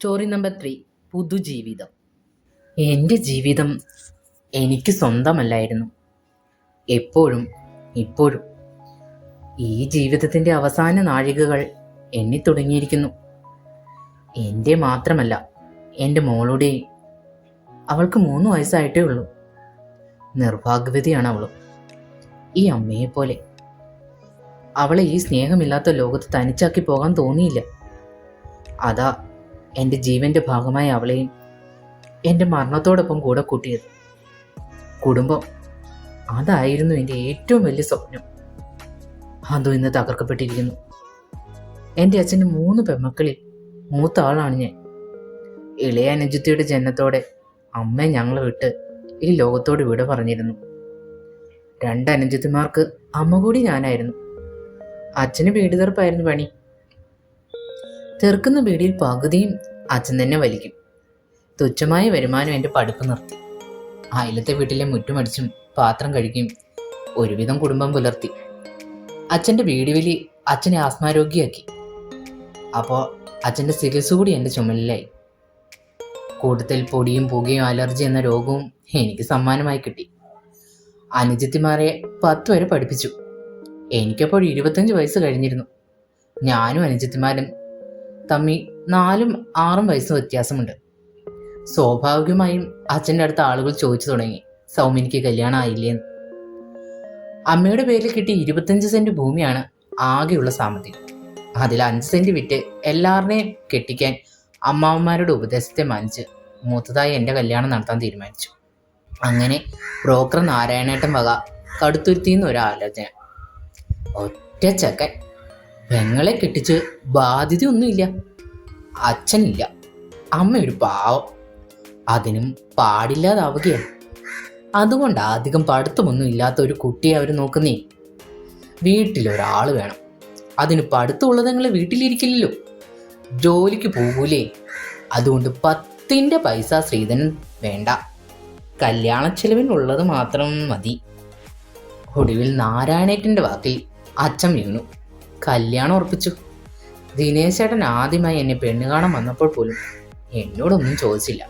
Story number 3. പുതുജീവിതം. എൻ്റെ ജീവിതം എനിക്ക് സ്വന്തമല്ലായിരുന്നു. എപ്പോഴും ഇപ്പോഴും ഈ ജീവിതത്തിൻ്റെ അവസാന നാഴികകൾ എണ്ണി തുടങ്ങിയിരിക്കുന്നു. എൻ്റെ മാത്രമല്ല, എൻ്റെ മോളുടെയും. അവൾക്ക് 3 വയസ്സായിട്ടേ ഉള്ളൂ. നിർഭാഗ്യവതിയാണ് അവളും, ഈ അമ്മയെപ്പോലെ. അവളെ ഈ സ്നേഹമില്ലാത്ത ലോകത്ത് തനിച്ചാക്കി പോകാൻ തോന്നിയില്ല. അതാ എൻ്റെ ജീവൻ്റെ ഭാഗമായ അവളെയും എൻ്റെ മരണത്തോടൊപ്പം കൂടെ കൂട്ടിയത്. കുടുംബം, അതായിരുന്നു എൻ്റെ ഏറ്റവും വലിയ സ്വപ്നം. അതും ഇന്ന് തകർക്കപ്പെട്ടിരിക്കുന്നു. എൻ്റെ അച്ഛന് 3 പെൺമക്കളിൽ മൂത്ത ആളാണ് ഞാൻ. ഇളയ അനുജത്തിയുടെ ജനനത്തോടെ അമ്മ ഞങ്ങളെ വിട്ട് ഈ ലോകത്തോട് വിട പറഞ്ഞിരുന്നു. 2 അനുജത്തിമാർക്ക് അമ്മ കൂടി ഞാനായിരുന്നു. അച്ഛന് ബീഡി തെറുപ്പായിരുന്നു പണി. തെറുക്കുന്ന ബീഡിയിൽ പകുതിയും അച്ഛൻ തന്നെ വലിക്കും. തുച്ഛമായ വരുമാനം എൻ്റെ പഠിപ്പ് നിർത്തി. അയലത്തെ വീട്ടിലെ മുറ്റുമടിച്ചും പാത്രം കഴിക്കും ഒരുവിധം കുടുംബം പുലർത്തി. അച്ഛൻ്റെ ബീഡി വലി അച്ഛനെ ആസ്മാരോഗിയാക്കി. അപ്പോൾ അച്ഛൻ്റെ ചികിത്സ കൂടി എൻ്റെ ചുമലിലായി. കൂട്ടത്തിൽ പൊടിയും പുകയും അലർജി എന്ന രോഗവും എനിക്ക് സമ്മാനമായി കിട്ടി. അനുജത്തിമാരെ 10 വരെ പഠിപ്പിച്ചു. എനിക്കപ്പോൾ 25 വയസ്സ് കഴിഞ്ഞിരുന്നു. ഞാനും അനുജത്തിമാരും തമ്മിൽ 4ഉം 6ഉം വയസ്സ് വ്യത്യാസമുണ്ട്. സ്വാഭാവികമായും അച്ഛൻ്റെ അടുത്ത ആളുകൾ ചോദിച്ചു തുടങ്ങി, സൗമിനിക്ക് കല്യാണം ആയില്ലേന്ന്. അമ്മയുടെ പേരിൽ കിട്ടിയ 25 സെന്റ് ഭൂമിയാണ് ആകെയുള്ള സാമ്പത്തികം. അതിൽ 5 സെന്റ് വിറ്റ് എല്ലാവരുടെയും കെട്ടിക്കാൻ അമ്മാവന്മാരുടെ ഉപദേശത്തെ മാനിച്ച് മൂത്തതായി എൻ്റെ കല്യാണം നടത്താൻ തീരുമാനിച്ചു. അങ്ങനെ ബ്രോക്കർ നാരായണേട്ടൻ വക കടുത്തുരുത്തിന്ന് ഒരാലോചന. ഒറ്റ ചക്കൻ. പെങ്ങളെ കെട്ടിച്ച് ബാധ്യതയൊന്നുമില്ല. അച്ഛനില്ല, അമ്മയൊരു പാവം. അതിനും പാടില്ലാതാവുകയാണ്. അതുകൊണ്ട് അധികം പഠിത്തമൊന്നും ഇല്ലാത്ത ഒരു കുട്ടിയെ അവർ നോക്കുന്നേ. വീട്ടിലൊരാൾ വേണം. അതിന് പഠിത്തമുള്ളതെങ്കിൽ വീട്ടിലിരിക്കില്ലല്ലോ, ജോലിക്ക് പോകൂലേ. അതുകൊണ്ട് 10ന്റെ പൈസ ശ്രീധരൻ വേണ്ട, കല്യാണ ചെലവിനുള്ളത് മാത്രം മതി. ഒടുവിൽ നാരായണേട്ടൻ്റെ വാക്കിൽ അച്ഛൻ വീണു. കല്യാണം ഉറപ്പിച്ചു. ദിനേശ് ചേട്ടൻ ആദ്യമായി എന്നെ പെണ്ണ് കാണാൻ വന്നപ്പോൾ പോലും എന്നോടൊന്നും ചോദിച്ചില്ല.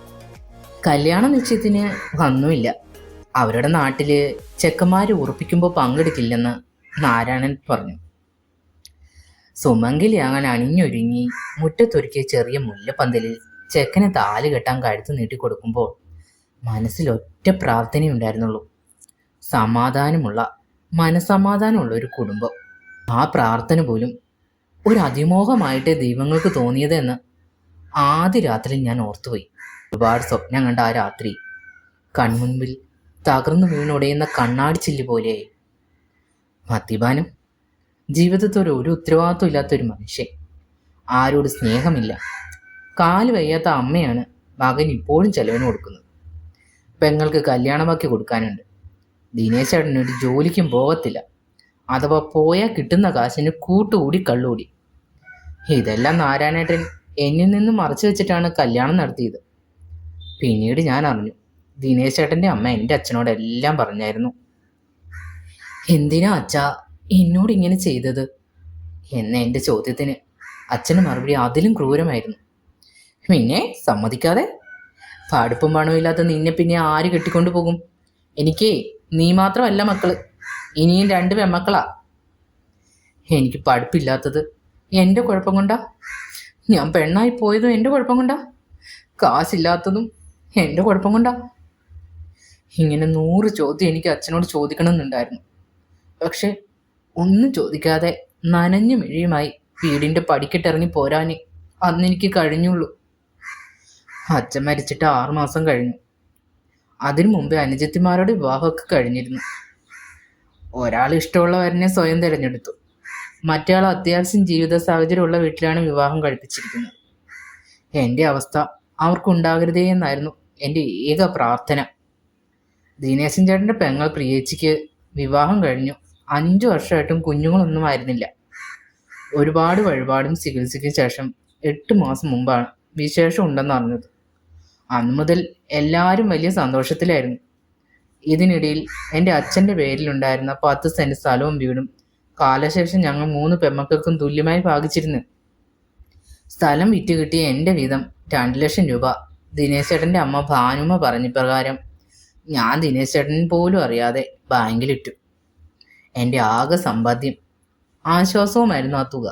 കല്യാണ നിശ്ചയത്തിന് വന്നുമില്ല. അവരുടെ നാട്ടിൽ ചെക്കന്മാർ ഉറപ്പിക്കുമ്പോൾ പങ്കെടുക്കില്ലെന്ന് നാരായണൻ പറഞ്ഞു. സുമംഗലിയാകാൻ അണിഞ്ഞൊരുങ്ങി മുറ്റത്തൊരുക്കിയ ചെറിയ മുല്ലപ്പന്തലിൽ ചെക്കനെ താലി കെട്ടാൻ കഴുത്ത് നീട്ടിക്കൊടുക്കുമ്പോൾ മനസ്സിലൊറ്റ പ്രാർത്ഥനയുണ്ടായിരുന്നുള്ളൂ: സമാധാനമുള്ള, മനസമാധാനമുള്ള ഒരു കുടുംബം. ആ പ്രാർത്ഥന പോലും ഒരു അതിമോഹമായിട്ട് ദൈവങ്ങൾക്ക് തോന്നിയതെന്ന് ആദ്യ രാത്രി ഞാൻ ഓർത്തുപോയി. ഒരുപാട് സ്വപ്നം കണ്ട ആ രാത്രി കൺമുൻപിൽ തകർന്നു വീണുടയുന്ന കണ്ണാടിച്ചില്ല് പോലെയായി. മദ്യപാനം, ജീവിതത്തിൽ ഒരു ഉത്തരവാദിത്വം ഇല്ലാത്തൊരു മനുഷ്യൻ, ആരോട് സ്നേഹമില്ല. കാല് വയ്യാത്ത അമ്മയാണ് മകൻ ഇപ്പോഴും ചെലവിന് കൊടുക്കുന്നത്. പെങ്ങൾക്ക് കല്യാണമാക്കി കൊടുക്കാനുണ്ട്. ദിനേശ് ചേട്ടൻ ഒരു ജോലിക്കും പോകത്തില്ല. അഥവാ പോയാൽ കിട്ടുന്ന കാശിന് കൂട്ടുകൂടി കള്ളുകൂടി. ഇതെല്ലാം നാരായണേട്ടൻ എന്നിൽ നിന്നും മറച്ചു വെച്ചിട്ടാണ് കല്യാണം നടത്തിയത്. പിന്നീട് ഞാൻ അറിഞ്ഞു, ദിനേശ് ചേട്ടൻ്റെ അമ്മ എൻ്റെ അച്ഛനോട് എല്ലാം പറഞ്ഞായിരുന്നു. എന്തിനാ അച്ഛാ എന്നോട് ഇങ്ങനെ ചെയ്തത് എന്ന എൻ്റെ ചോദ്യത്തിന് അച്ഛന് മറുപടി അതിലും ക്രൂരമായിരുന്നു. പിന്നെ സമ്മതിക്കാതെ? പഠിപ്പും പണവും ഇല്ലാത്ത നിന്നെ പിന്നെ ആര് കെട്ടിക്കൊണ്ടു പോകും? എനിക്ക് നീ മാത്രമല്ല മക്കള്, ഇനിയും 2 പെൺമക്കളാ. എനിക്ക് പഠിപ്പില്ലാത്തത് എൻ്റെ കുഴപ്പം കൊണ്ടാ? ഞാൻ പെണ്ണായി പോയതും എൻ്റെ കുഴപ്പം കൊണ്ടാ? കാശില്ലാത്തതും എൻ്റെ കുഴപ്പം കൊണ്ടാ? ഇങ്ങനെ 100 ചോദ്യം എനിക്ക് അച്ഛനോട് ചോദിക്കണമെന്നുണ്ടായിരുന്നു. പക്ഷെ ഒന്നും ചോദിക്കാതെ നനഞ്ഞു മിഴിയുമായി വീടിൻ്റെ പടിക്കെട്ടിറങ്ങി പോരാനേ അന്നെനിക്ക് കഴിഞ്ഞുള്ളൂ. അച്ഛൻ മരിച്ചിട്ട് 6 മാസം കഴിഞ്ഞു. അതിനു മുമ്പേ അനുജത്തിമാരുടെ വിവാഹമൊക്കെ കഴിഞ്ഞിരുന്നു. ഒരാൾ ഇഷ്ടമുള്ളവരനെ സ്വയം തിരഞ്ഞെടുത്തു. മറ്റേയാൾ അത്യാവശ്യം ജീവിത സാഹചര്യമുള്ള വീട്ടിലാണ് വിവാഹം കഴിപ്പിച്ചിരിക്കുന്നത്. എൻ്റെ അവസ്ഥ അവർക്കുണ്ടാകരുതേ എന്നായിരുന്നു എൻ്റെ ഏക പ്രാർത്ഥന. ദിനേശൻ ചേട്ടൻ്റെ പെങ്ങൾ പ്രിയേച്ചിക്ക് വിവാഹം കഴിഞ്ഞു 5 വർഷമായിട്ടും കുഞ്ഞുങ്ങളൊന്നും ആയിരുന്നില്ല. ഒരുപാട് വഴിപാടും ചികിത്സയ്ക്ക് ശേഷം 8 മാസം മുമ്പാണ് വിശേഷം ഉണ്ടെന്ന് അറിഞ്ഞത്. അന്നു മുതൽ എല്ലാവരും വലിയ സന്തോഷത്തിലായിരുന്നു. ഇതിനിടയിൽ എൻ്റെ അച്ഛൻ്റെ പേരിലുണ്ടായിരുന്ന 10 സെന്റ് സ്ഥലവും വീടും കാലശേഷം ഞങ്ങൾ 3 പെൺമക്കൾക്കും തുല്യമായി ഭാഗിച്ചിരുന്നു. സ്ഥലം വിറ്റ് കിട്ടിയ എൻ്റെ വീതം 2 ലക്ഷം രൂപ ദിനേശ് ചേട്ടൻ്റെ അമ്മ ഭാനുമ പറഞ്ഞ പ്രകാരം ഞാൻ ദിനേശ് ചേട്ടൻ പോലും അറിയാതെ ബാങ്കിലിട്ടു. എൻ്റെ ആകെ സമ്പാദ്യം, ആശ്വാസവുമായിരുന്നു ആ തുക.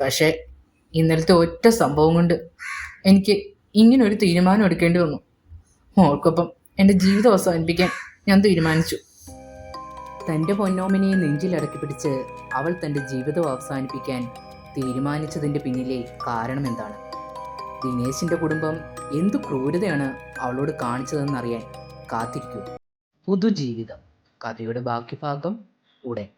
പക്ഷേ ഇന്നലത്തെ ഒറ്റ സംഭവം കൊണ്ട് എനിക്ക് ഇങ്ങനൊരു തീരുമാനം എടുക്കേണ്ടി വന്നു. മോൾക്കൊപ്പം എൻ്റെ ജീവിതം അവസാനിപ്പിക്കാൻ ഞാൻ തീരുമാനിച്ചു. തൻ്റെ പൊന്നോമനയെ നെഞ്ചിലടക്കി പിടിച്ച് അവൾ തൻ്റെ ജീവിതം അവസാനിപ്പിക്കാൻ തീരുമാനിച്ചതിൻ്റെ പിന്നിലെ കാരണം എന്താണ്? ദിനേശിൻ്റെ കുടുംബം എന്തു ക്രൂരതയാണ് അവളോട് കാണിച്ചതെന്നറിയാൻ കാത്തിരിക്കൂ. പുതുജീവിതം കഥയുടെ ബാക്കി ഭാഗം ഉടൻ.